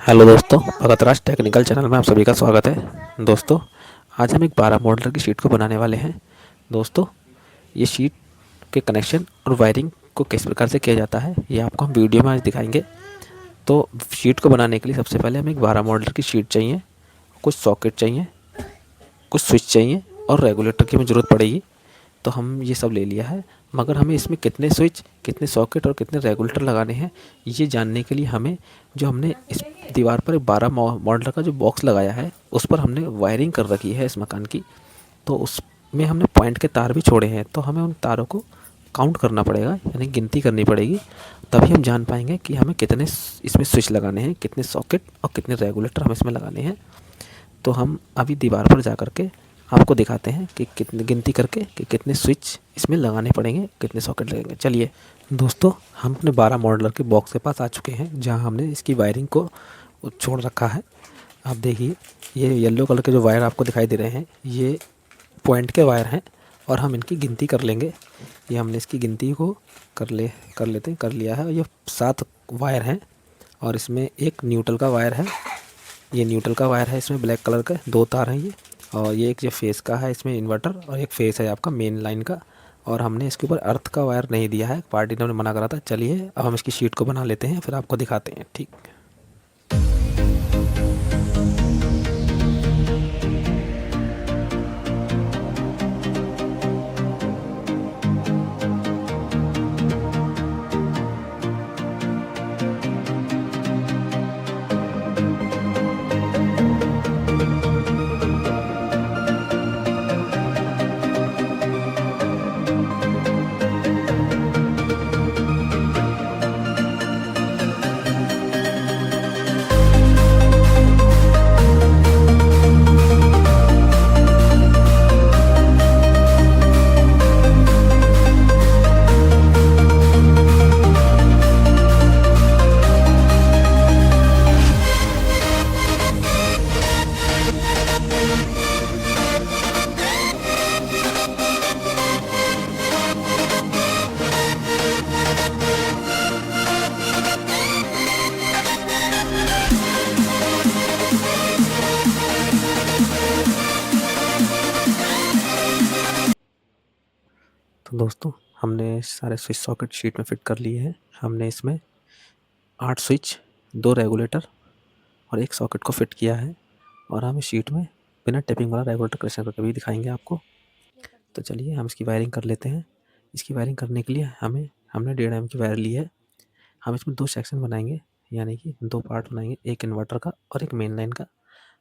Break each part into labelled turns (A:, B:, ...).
A: Hello दोस्तों, भगत राज technical channel में आप सभी का स्वागत है। दोस्तों, आज हम एक 12 मॉडल की शीट को बनाने वाले हैं। दोस्तों, ये शीट के कनेक्शन और वायरिंग को किस प्रकार से किया जाता है, ये आपको हम वीडियो में आज दिखाएंगे। तो शीट को बनाने के लिए सबसे पहले हमें एक 12 मॉडल की शीट चाहिए, कुछ सॉकेट चाहिए, कुछ स्विच चाहिए और रेगुलेटर की हमें ज़रूरत पड़ेगी। तो हम ये सब ले लिया है, मगर हमें इसमें कितने स्विच, कितने सॉकेट और कितने रेगुलेटर लगाने हैं, ये जानने के लिए हमें जो हमने इस दीवार पर 12 मॉडल का जो बॉक्स लगाया है, उस पर हमने वायरिंग कर रखी है इस मकान की। तो उसमें हमने पॉइंट के तार भी छोड़े हैं, तो हमें उन तारों को काउंट करना पड़ेगा, यानी गिनती करनी पड़ेगी। तभी हम जान पाएंगे कि हमें कितने इसमें स्विच लगाने हैं, कितने सॉकेट और कितने रेगुलेटर हमें इसमें लगाने हैं। तो हम अभी दीवार पर जा कर के आपको दिखाते हैं कि कितनी गिनती करके कि कितने स्विच इसमें लगाने पड़ेंगे, कितने सॉकेट लगेंगे। चलिए दोस्तों, हम अपने 12 मॉडलर के बॉक्स के पास आ चुके हैं, जहां हमने इसकी वायरिंग को छोड़ रखा है। आप देखिए, ये येलो कलर के जो वायर आपको दिखाई दे रहे हैं, ये पॉइंट के वायर हैं और हम इनकी गिनती कर लेंगे। ये हमने इसकी गिनती को कर लिया है। ये 7 वायर हैं और इसमें एक न्यूट्रल का वायर है। ये न्यूट्रल का वायर है, इसमें ब्लैक कलर के 2 तार हैं ये। और ये एक जो फेस का है, इसमें इन्वर्टर, और एक फेस है आपका मेन लाइन का। और हमने इसके ऊपर अर्थ का वायर नहीं दिया है, पार्टी ने मना करा था। चलिए अब हम इसकी शीट को बना लेते हैं, फिर आपको दिखाते हैं। ठीक। तो दोस्तों, हमने सारे स्विच सॉकेट शीट में फिट कर लिए हैं। हमने इसमें 8 स्विच, 2 रेगुलेटर और 1 सॉकेट को फिट किया है। और हम इस शीट में बिना टेपिंग वाला रेगुलेटर कनेक्शन करके भी दिखाएंगे आपको। तो चलिए हम इसकी वायरिंग कर लेते हैं। इसकी वायरिंग करने के लिए हमने 1.5 एम की वायर ली है। हम इसमें 2 सेक्शन बनाएंगे, यानी कि 2 पार्ट बनाएंगे, एक इन्वर्टर का और एक मेन लाइन का।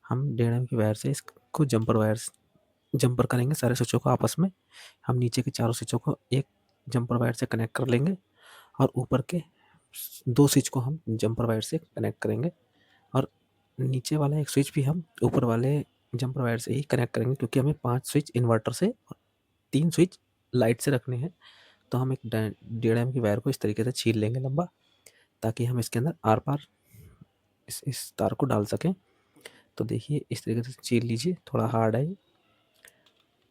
A: हम 1.5 एम की वायर से इसको जंपर करेंगे सारे स्विचों को आपस में। हम नीचे के चारों स्विचों को एक जंपर वायर से कनेक्ट कर लेंगे और ऊपर के 2 स्विच को हम जंपर वायर से कनेक्ट करेंगे। और नीचे वाला एक स्विच भी हम ऊपर वाले जंपर वायर से ही कनेक्ट करेंगे, क्योंकि हमें 5 स्विच इन्वर्टर से और 3 स्विच लाइट से रखने हैं। तो हम एक 1.5 एम की वायर को इस तरीके से छील लेंगे लंबा, ताकि हम इसके अंदर आर पार इस तार को डाल सकें। तो देखिए, इस तरीके से छील लीजिए, थोड़ा हार्ड है ये।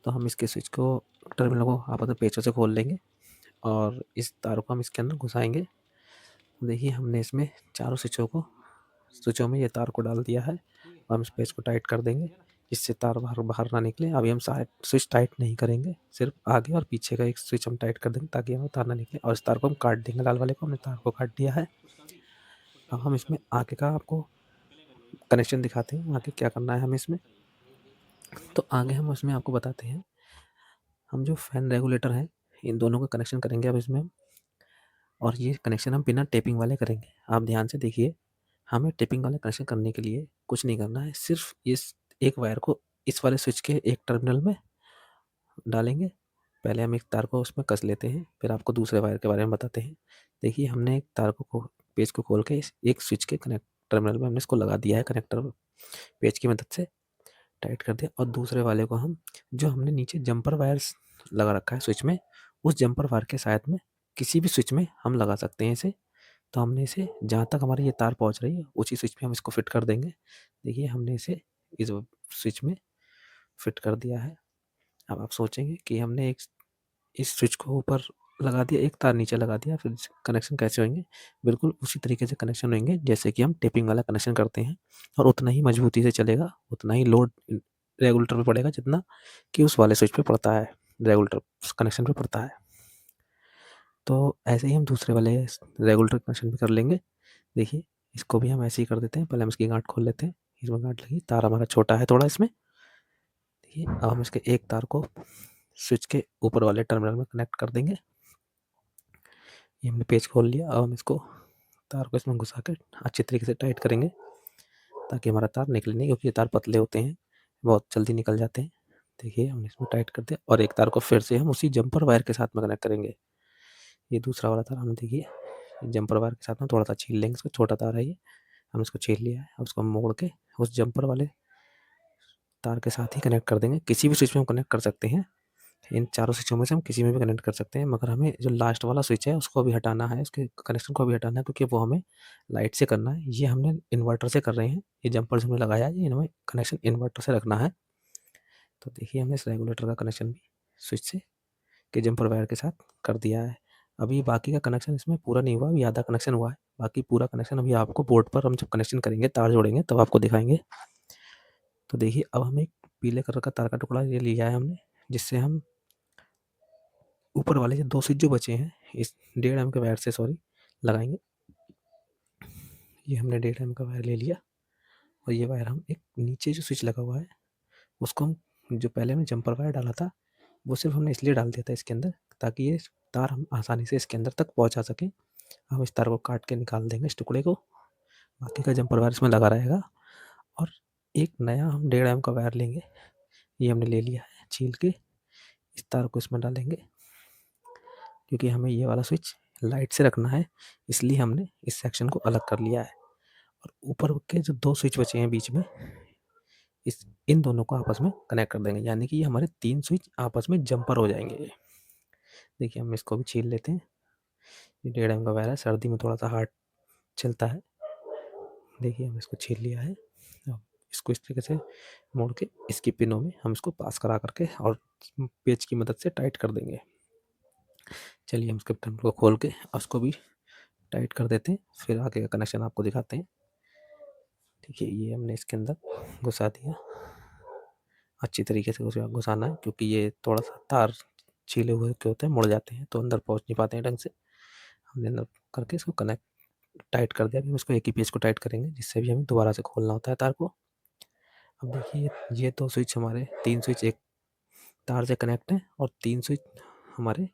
A: तो हम इसके स्विच को, टर्मिनल को आपस में पेचों से खोल लेंगे और इस तार को हम इसके अंदर घुसाएंगे। देखिए, हमने इसमें चारों स्विचों में ये तार को डाल दिया है और हम इस पेच को टाइट कर देंगे, जिससे तार बाहर बाहर ना निकले। अभी हम सारे स्विच टाइट नहीं करेंगे, सिर्फ आगे और पीछे का एक स्विच हम टाइट कर देंगे, ताकि हमें तार ना निकले। और इस तार को हम काट देंगे, लाल वाले को हमने तार को काट दिया है। अब हम इसमें आगे का आपको कनेक्शन दिखाते हैं, आगे क्या करना है हमें इसमें। तो आगे हम उसमें आपको बताते हैं, हम जो फैन रेगुलेटर है, इन दोनों का कनेक्शन करेंगे अब इसमें। और ये कनेक्शन हम बिना टेपिंग वाले करेंगे। आप ध्यान से देखिए, हमें टेपिंग वाले कनेक्शन करने के लिए कुछ नहीं करना है, सिर्फ इस एक वायर को इस वाले स्विच के एक टर्मिनल में डालेंगे। पहले हम एक तार को उसमें कस लेते हैं, फिर आपको दूसरे वायर के बारे में बताते हैं। देखिए, हमने एक तार को पेज को खोल के इस एक स्विच के कनेक्ट टर्मिनल में हमने इसको लगा दिया है, कनेक्टर पेज की मदद से टाइट कर दिया। और दूसरे वाले को हम, जो हमने नीचे जंपर वायर्स लगा रखा है स्विच में, उस जंपर वायर के साथ में किसी भी स्विच में हम लगा सकते हैं इसे। तो हमने इसे जहाँ तक हमारी ये तार पहुँच रही है, उसी स्विच पे हम इसको फिट कर देंगे। देखिए, हमने इसे इस स्विच में फिट कर दिया है। अब आप सोचेंगे कि हमने एक इस स्विच को ऊपर लगा दिया, एक तार नीचे लगा दिया, फिर कनेक्शन कैसे होंगे? बिल्कुल उसी तरीके से कनेक्शन होंगे जैसे कि हम टेपिंग वाला कनेक्शन करते हैं, और उतना ही मजबूती से चलेगा, उतना ही लोड रेगुलेटर पे पड़ेगा जितना कि उस वाले स्विच पे पड़ता है, रेगुलेटर कनेक्शन पे पड़ता है। तो ऐसे ही हम दूसरे वाले रेगुलेटर कनेक्शन भी कर लेंगे। देखिए, इसको भी हम ऐसे ही कर देते हैं। पहले हम इसकी गाँठ खोल लेते हैं, इसमें गाँठ लगी, तार हमारा छोटा है थोड़ा इसमें। देखिए, अब हम इसके एक तार को स्विच के ऊपर वाले टर्मिनल में कनेक्ट कर देंगे। ये हमने पेच खोल लिया। अब हम इसको तार को इसमें घुसा के अच्छी तरीके से टाइट करेंगे ताकि हमारा तार निकले नहीं, क्योंकि ये तार पतले होते हैं, बहुत जल्दी निकल जाते हैं। देखिए, हमने इसमें टाइट कर दिया, और एक तार को फिर से हम उसी जम्पर वायर के साथ में कनेक्ट करेंगे। ये दूसरा वाला तार हम देखिए जम्पर वायर के साथ में थोड़ा सा छील लेंगे, इसको छोटा तार है ये, हम इसको छील लिया है। अब उसको मोड़ के उस जम्पर वाले तार के साथ ही कनेक्ट कर देंगे। किसी भी स्विच में हम कनेक्ट कर सकते हैं, इन चारों स्विचों में से हम किसी में भी कनेक्ट कर सकते हैं, मगर हमें जो लास्ट वाला स्विच है उसको भी हटाना है, उसके कनेक्शन को भी हटाना है, क्योंकि वो हमें लाइट से करना है। ये हमने इन्वर्टर से कर रहे हैं, ये जम्पर हमने लगाया है, ये हमें कनेक्शन इन्वर्टर से रखना है। तो देखिए, हमने इस रेगुलेटर का कनेक्शन भी स्विच से के जम्पर वायर के साथ कर दिया है। अभी बाकी का कनेक्शन इसमें पूरा नहीं हुआ, अभी आधा कनेक्शन हुआ है, बाकी पूरा कनेक्शन अभी आपको बोर्ड पर हम जब कनेक्शन करेंगे, तार जोड़ेंगे, तब आपको दिखाएंगे। तो देखिए, अब हमें एक पीले कलर का तार का टुकड़ा ये लिया है हमने, जिससे हम ऊपर वाले जो 2 स्विच जो बचे हैं, इस 1.5 एम के वायर से लगाएँगे। ये हमने 1.5 एम का वायर ले लिया, और ये वायर हम एक नीचे जो स्विच लगा हुआ है, उसको हम जो पहले हमने जम्पर वायर डाला था, वो सिर्फ़ हमने इसलिए डाल दिया था इसके अंदर, ताकि ये तार हम आसानी से इसके अंदर तक पहुँचा सकें। हम इस तार को काट के निकाल देंगे इस टुकड़े को, बाकी का जम्पर वायर इसमें लगा रहेगा, और एक नया हम 1.5 एम का वायर लेंगे, ये हमने ले लिया है छील के, इस तार को इसमें डालेंगे, क्योंकि हमें ये वाला स्विच लाइट से रखना है, इसलिए हमने इस सेक्शन को अलग कर लिया है। और ऊपर के जो 2 स्विच बचे हैं बीच में, इन दोनों को आपस में कनेक्ट कर देंगे, यानी कि ये हमारे 3 स्विच आपस में जम्पर हो जाएंगे। देखिए, हम इसको भी छील लेते हैं। ये 1.5 एम का वायर है, सर्दी में थोड़ा सा हार्ड चलता है। देखिए, हम इसको छील लिया है। अब इसको इस तरीके से मोड़ के इसकी पिनों में हम इसको पास करा करके और पेच की मदद से टाइट कर देंगे। चलिए, हम इसके टर्मिनल को खोल के उसको भी टाइट कर देते हैं, फिर आगे का कनेक्शन आपको दिखाते हैं। देखिए, ये हमने इसके अंदर घुसा दिया, अच्छी तरीके से उसे घुसाना है, क्योंकि ये थोड़ा सा तार छीले हुए के होते हैं, मुड़ जाते हैं, तो अंदर पहुंच नहीं पाते हैं ढंग से। हमने अंदर करके इसको कनेक्ट टाइट कर दिया। अभी हम इसको एक ही पेज को टाइट करेंगे, जिससे भी हमें दोबारा से खोलना होता है तार को। अब देखिए, ये 2 स्विच हमारे 3 स्विच एक तार से कनेक्ट हैं, और 3 स्विच हमारे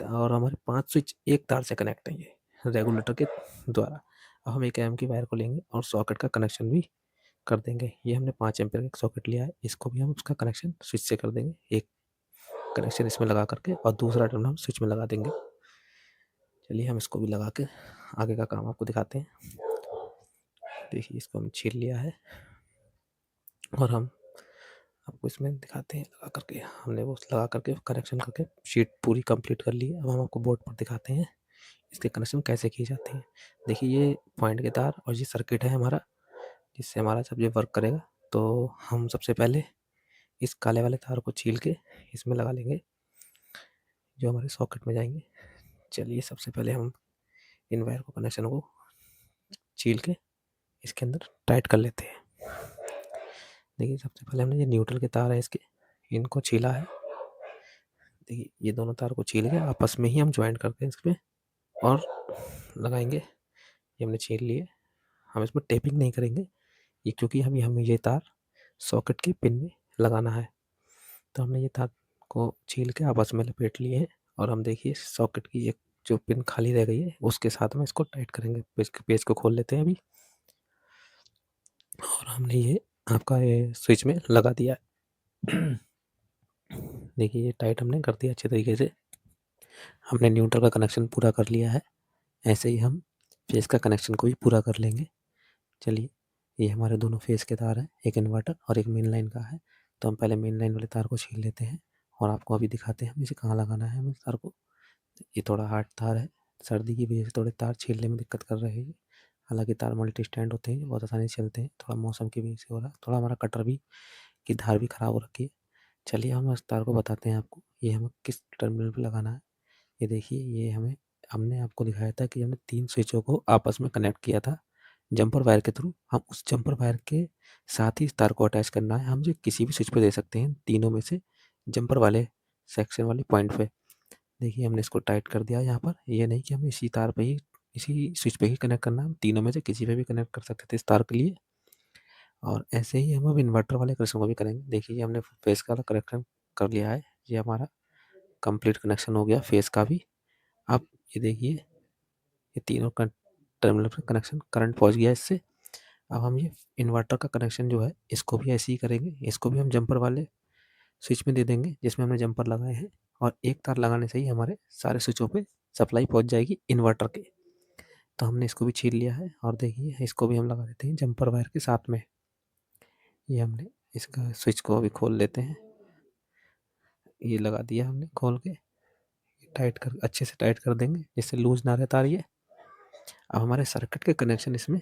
A: और हमारे 5 स्विच एक तार से कनेक्ट हैं, ये रेगुलेटर के द्वारा। अब हम 1 एम की वायर को लेंगे और सॉकेट का कनेक्शन भी कर देंगे। ये हमने 5 एम्पीयर का एक सॉकेट लिया है, इसको भी हम उसका कनेक्शन स्विच से कर देंगे। एक कनेक्शन इसमें लगा करके और दूसरा टर्मिनल हम स्विच में लगा देंगे। चलिए, हम इसको भी लगा के आगे का काम आपको दिखाते हैं। देखिए, इसको हम छील लिया है, और हम आपको इसमें दिखाते हैं लगा करके। हमने वो लगा करके कनेक्शन करके शीट पूरी कंप्लीट कर ली है। अब हम आपको बोर्ड पर दिखाते हैं इसके कनेक्शन कैसे किए जाते हैं। देखिए, ये पॉइंट के तार और ये सर्किट है हमारा, जिससे हमारा जब ये वर्क करेगा, तो हम सबसे पहले इस काले वाले तार को छील के इसमें लगा लेंगे, जो हमारे सॉकेट में जाएंगे। चलिए, सबसे पहले हम इन वायर को कनेक्शन को छील के इसके अंदर टाइट कर लेते हैं। देखिए, सबसे पहले हमने ये न्यूट्रल के तार है इसके, इनको छीला है। देखिए, ये दोनों तार को छील के आपस में ही हम ज्वाइंट करके इसमें और लगाएंगे। ये हमने छील लिए। हम इसमें टेपिंग नहीं करेंगे, ये क्योंकि हमें ये तार सॉकेट की पिन में लगाना है। तो हमने ये तार को छील के आपस में लपेट लिए हैं, और हम देखिए सॉकेट की एक जो पिन खाली रह गई है उसके साथ में इसको टाइट करेंगे। पेज को खोल लेते हैं अभी, और हमने ये आपका ये स्विच में लगा दिया है। देखिए, ये टाइट हमने कर दिया अच्छे तरीके से। हमने न्यूट्रल का कनेक्शन पूरा कर लिया है। ऐसे ही हम फेस का कनेक्शन को भी पूरा कर लेंगे। चलिए, ये हमारे दोनों फेस के तार हैं, एक इन्वर्टर और एक मेन लाइन का है। तो हम पहले मेन लाइन वाले तार को छील लेते हैं, और आपको अभी दिखाते हैं हम इसे कहाँ लगाना है हमें तार को। ये थोड़ा हार्ड तार है, सर्दी की वजह से थोड़े तार छीलने में दिक्कत कर रहे हैं। हालांकि तार मल्टी स्टैंड होते हैं, बहुत आसानी से चलते हैं, थोड़ा मौसम की वजह से हो रहा है, थोड़ा हमारा कटर भी की धार भी ख़राब हो रखी है। चलिए, हम इस तार को बताते हैं आपको, ये हमें किस टर्मिनल पर लगाना है। ये देखिए, ये हमने आपको दिखाया था कि हमने 3 स्विचों को आपस में कनेक्ट किया था जम्पर वायर के थ्रू। हम उस जम्पर वायर के साथ ही इस तार को अटैच करना है। हम जो किसी भी स्विच पे दे सकते हैं, तीनों में से जम्पर वाले सेक्शन वाले पॉइंट पे। देखिए, हमने इसको टाइट कर दिया यहाँ पर। ये नहीं कि हमें इसी तार पे ही, इसी स्विच पे ही कनेक्ट करना है, हम तीनों में से किसी पे भी कनेक्ट कर सकते थे इस तार के लिए। और ऐसे ही हम अब इन्वर्टर वाले कनेक्शन को भी करेंगे। देखिए, ये हमने फेस का कनेक्शन कर लिया है। ये हमारा कंप्लीट कनेक्शन हो गया फेस का भी। अब ये देखिए, ये तीनों का टर्मिनल पर कनेक्शन करंट पहुंच गया इससे। अब हम ये इन्वर्टर का कनेक्शन जो है, इसको भी ऐसे ही करेंगे। इसको भी हम जम्पर वाले स्विच में दे देंगे जिसमें हमने जम्पर लगाए हैं, और एक तार लगाने से ही हमारे सारे स्विचों पे सप्लाई पहुंच जाएगी इन्वर्टर के। तो हमने इसको भी छील लिया है, और देखिए इसको भी हम लगा देते हैं जम्पर वायर के साथ में। ये हमने इसका स्विच को अभी खोल लेते हैं। ये लगा दिया हमने खोल के, टाइट कर अच्छे से टाइट कर देंगे जिससे लूज ना रहता रही है। अब हमारे सर्किट के कनेक्शन इसमें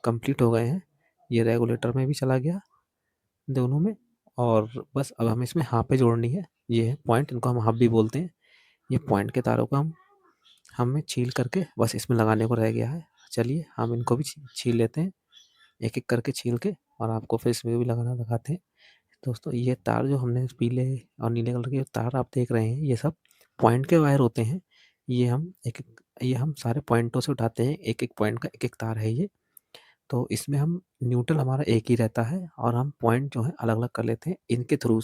A: कंप्लीट हो गए हैं। ये रेगुलेटर में भी चला गया दोनों में, और बस अब हमें इसमें हाँपें जोड़नी है। ये है पॉइंट, इनको हम हाँप भी बोलते हैं। ये पॉइंट के तारों को हमें छील करके बस इसमें लगाने को रह गया है। चलिए हम इनको भी छील लेते हैं, एक एक करके छील के, और आपको फिर इसमें भी लगाना दिखाते हैं। दोस्तों, ये तार जो हमने पीले और नीले कलर के तार आप देख रहे हैं, ये सब पॉइंट के वायर होते हैं। ये हम सारे पॉइंटों से उठाते हैं, एक एक पॉइंट का एक एक तार है ये। तो इसमें हम न्यूट्रल हमारा एक ही रहता है, और हम पॉइंट जो है अलग अलग कर लेते हैं इनके थ्रू।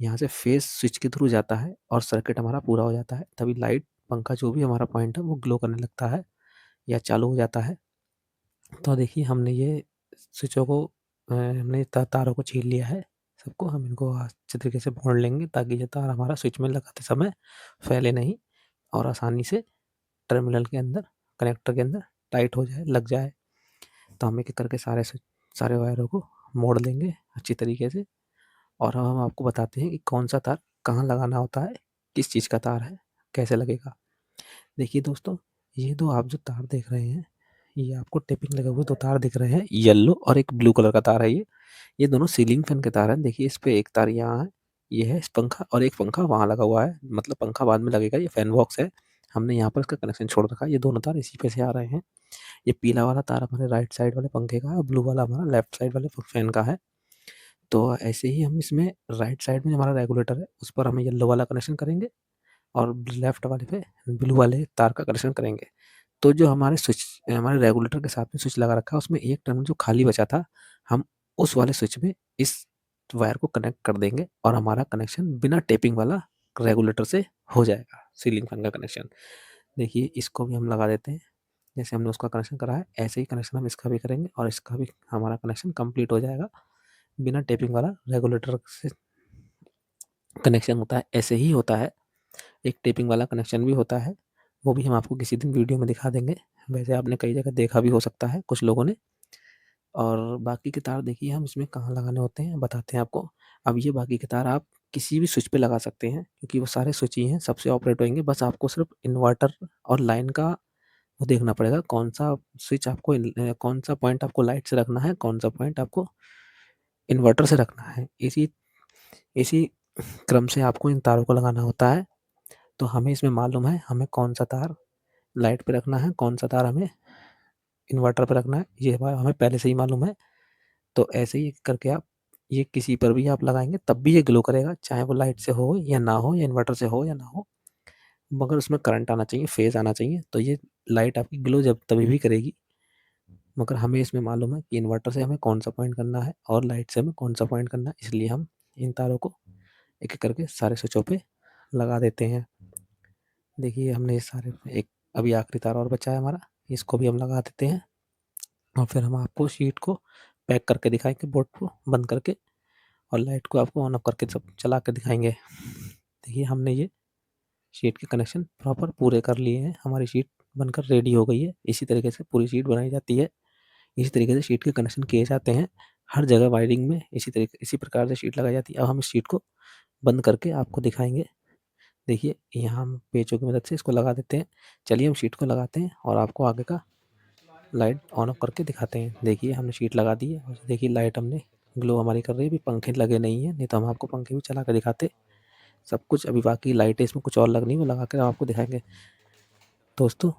A: यहाँ से फेस स्विच के थ्रू जाता है और सर्किट हमारा पूरा हो जाता है, तभी लाइट पंखा जो भी हमारा पॉइंट है वो ग्लो करने लगता है या चालू हो जाता है। तो देखिए, हमने ये स्विचों को हमने तारों को छील लिया है सबको। हम इनको अच्छे तरीके से मोड़ लेंगे ताकि ये तार हमारा स्विच में लगाते समय फैले नहीं, और आसानी से टर्मिनल के अंदर, कनेक्टर के अंदर टाइट हो जाए, लग जाए। तो हम एक एक करके सारे वायरों को मोड़ लेंगे अच्छी तरीके से, और हम आपको बताते हैं कि कौन सा तार कहाँ लगाना होता है, किस चीज़ का तार है, कैसे लगेगा। देखिए दोस्तों, ये दो आप जो तार देख रहे हैं, ये आपको टेपिंग लगे हुए दो तार दिख रहे हैं, येलो और एक ब्लू कलर का तार है ये दोनों सीलिंग फैन के तार हैं। देखिए, इस पे एक तार यहाँ है, ये है इस पंखा, और एक पंखा वहाँ लगा हुआ है, मतलब पंखा बाद में लगेगा, ये फैन बॉक्स है। हमने यहाँ पर इसका कनेक्शन छोड़ रखा है। ये दोनों तार इसी पे से आ रहे हैं। ये पीला वाला तार हमारे राइट साइड वाले पंखे का है, और ब्लू वाला हमारा लेफ्ट साइड वाले फैन का है। तो ऐसे ही हम इसमें राइट साइड में हमारा रेगुलेटर है, उस पर हम येलो वाला कनेक्शन करेंगे, और लेफ्ट वाले पे ब्लू वाले तार का कनेक्शन करेंगे। तो जो हमारे रेगुलेटर के साथ में स्विच लगा रखा है, उसमें एक टर्मिनल जो खाली बचा था, हम उस वाले स्विच में इस वायर को कनेक्ट कर देंगे, और हमारा कनेक्शन बिना टेपिंग वाला रेगुलेटर से हो जाएगा, सीलिंग फैन का कनेक्शन। देखिए, इसको भी हम लगा देते हैं। जैसे हमने उसका कनेक्शन करा है, ऐसे ही कनेक्शन हम इसका भी करेंगे, और इसका भी हमारा कनेक्शन कंप्लीट हो जाएगा। बिना टेपिंग वाला रेगुलेटर से कनेक्शन होता है, ऐसे ही होता है। एक टेपिंग वाला कनेक्शन भी होता है, वो भी हम आपको किसी दिन वीडियो में दिखा देंगे। वैसे आपने कई जगह देखा भी हो सकता है कुछ लोगों ने। और बाकी के तार देखिए हम इसमें कहाँ लगाने होते हैं, बताते हैं आपको। अब ये बाकी के तार आप किसी भी स्विच पे लगा सकते हैं, क्योंकि वो सारे स्विच ही हैं, सबसे ऑपरेट होंगे। बस आपको सिर्फ इन्वर्टर और लाइन का वो देखना पड़ेगा, कौन सा पॉइंट आपको लाइट से रखना है, कौन सा पॉइंट आपको इन्वर्टर से रखना है। इसी इसी क्रम से आपको इन तारों को लगाना होता है। तो हमें इसमें मालूम है हमें कौन सा तार लाइट पे रखना है, कौन सा तार हमें इन्वर्टर पे रखना है, ये हमें पहले से ही मालूम है। तो ऐसे ही करके आप ये किसी पर भी आप लगाएँगे तब भी ये ग्लो करेगा, चाहे वो लाइट से हो या ना हो, या इन्वर्टर से हो या ना हो। मगर उसमें करंट आना चाहिए, फेज़ आना चाहिए, तो ये लाइट आपकी ग्लो जब तभी भी करेगी। मगर हमें इसमें मालूम है कि इन्वर्टर से हमें कौन-सा पॉइंट करना है और लाइट से हमें कौन-सा पॉइंट करना है, इसलिए हम इन तारों को एक-एक करके सारे स्विचों पे लगा देते हैं। देखिए, हमने ये सारे एक अभी आखिरी तार और बचा है हमारा, इसको भी हम लगा देते हैं, और फिर हम आपको शीट को पैक करके दिखाएँगे, बोर्ड को बंद करके, और लाइट को आपको ऑन ऑफ करके सब चला के दिखाएँगे। देखिए, हमने ये शीट के कनेक्शन प्रॉपर पूरे कर लिए हैं, हमारी शीट बनकर रेडी हो गई है। इसी तरीके से पूरी शीट बनाई जाती है, इसी तरीके से शीट के कनेक्शन किए जाते हैं। हर जगह वायरिंग में इसी प्रकार से शीट लगाई जाती है। अब हम इस शीट को बंद करके आपको दिखाएँगे। देखिए, यहाँ हम पेंचों की मदद से इसको लगा देते हैं। चलिए हम शीट को लगाते हैं और आपको आगे का लाइट ऑन ऑफ करके दिखाते हैं। देखिए, हमने शीट लगा दी है, और देखिए लाइट हमने ग्लो हमारी कर रही है। अभी पंखे लगे नहीं हैं, नहीं तो हम आपको पंखे भी चला के दिखाते। सब कुछ। अभी बाकी लाइटें इसमें कुछ और लगनी है, वो लगा कर आपको दिखाएँगे। दोस्तों,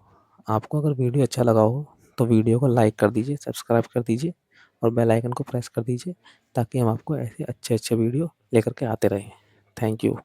A: आपको अगर वीडियो अच्छा लगा हो तो वीडियो को लाइक कर दीजिए, सब्सक्राइब कर दीजिए और बेल आइकन को प्रेस कर दीजिए, ताकि हम आपको ऐसे अच्छे-अच्छे वीडियो लेकर के आते रहें। Thank you.